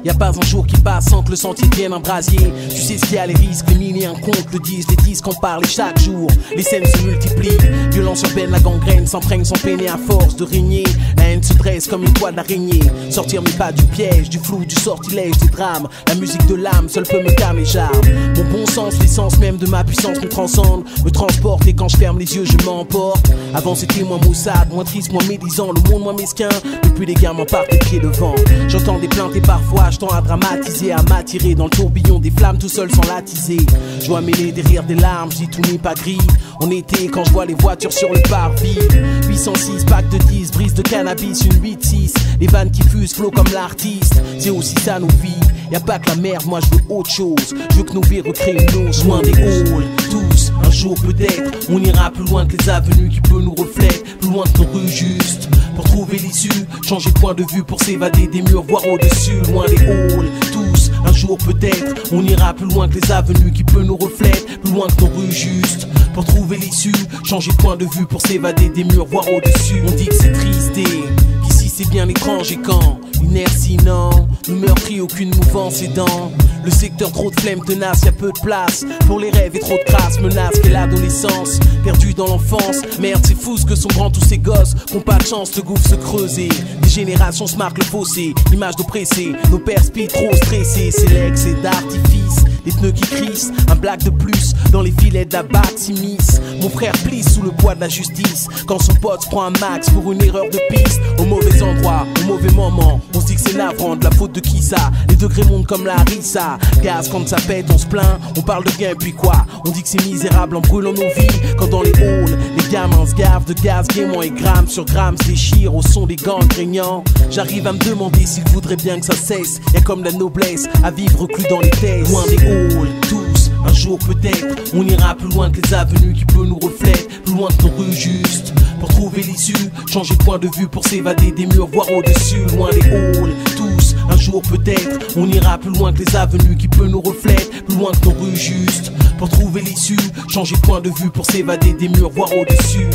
Y a pas un jour qui passe sans que le sentier devienne un brasier. Tu sais ce qu'il y a, les risques, les milliers un compte le disent. Les disques en parlent et chaque jour les scènes se multiplient. Violence urbaine, la gangrène s'imprègne sans peiner à force de régner. La haine se dresse comme une toile d'araignée. Sortir mes pas du piège, du flou, du sortilège, des drames. La musique de l'âme seule peut me calmer, j'arme. Mon bon sens, l'essence même de ma puissance me transcende, me transporte, et quand je ferme les yeux je m'emporte. Avant c'était moins maussade, moins triste, moins médisant, le monde moins mesquin. Depuis les gamins partent les pieds devant. J'entends des plaintes et parfois je tends à dramatiser, à m'attirer dans le tourbillon des flammes tout seul sans l'attiser. Je dois mêler des rires, des larmes, je dis tout n'est pas gris. On était quand je vois les voitures sur le parvis. 806 pack de 10, brise de cannabis, une 8-6. Les vannes qui fusent, flow comme l'artiste. C'est aussi ça nos vies. Y'a pas que la merde, moi je veux autre chose. Je veux que nos vies recréent nos loin des halls. Tous, un jour peut-être, on ira plus loin que les avenues qui peu nous reflètent, plus loin que nos rues justes. Pour trouver l'issue, changer de point de vue pour s'évader des murs, voir au-dessus, loin des halls. Tous, un jour peut-être, on ira plus loin que les avenues qui peu nous reflètent, plus loin que nos rues justes. Pour trouver l'issue, changer de point de vue pour s'évader des murs, voir au-dessus. On dit que c'est triste et qu'ici c'est bien étrange et quand l'inertie non, nous meurtrit, aucune mouvance et dans le secteur trop de flemme tenace, y'a peu de place pour les rêves et trop de crasse menace qu'est l'adolescence, perdue dans l'enfance. Merde c'est fou ce que sont grands tous ces gosses, qu'ont pas de chance, le gouffre se creuser. Des générations se marquent le fossé, l'image d'oppressés, nos pères speed trop stressés. C'est l'excès d'artifice, des pneus qui crissent, un black de plus dans les filets de la batte s'immisce. Mon frère plisse sous le poids de la justice quand son pote se prend un max pour une erreur de piste. Au mauvais endroit, au mauvais moment, on se dit que c'est navrant, de la faute de qui ça? Les degrés montent comme la rissa. Gaz quand ça pète, on se plaint, on parle de bien et puis quoi? On dit que c'est misérable en brûlant nos vies. Quand dans les halls, les gamins se gavent de gaz gaiement et gramme sur gramme se déchirent au son des gangs craignants. J'arrive à me demander s'ils voudraient bien que ça cesse. Y'a comme la noblesse à vivre reclus dans les thèses. Loin des halls, tous, un jour peut-être, on ira plus loin que les avenues qui peu nous reflètent, plus loin que nos rues justes. Pour trouver l'issue, changer de point de vue pour s'évader des murs, voir au-dessus, loin des halls. Tous, un jour peut-être, on ira plus loin que les avenues qui peu nous reflètent, plus loin que nos rues justes. Pour trouver l'issue, changer de point de vue pour s'évader des murs, voir au-dessus.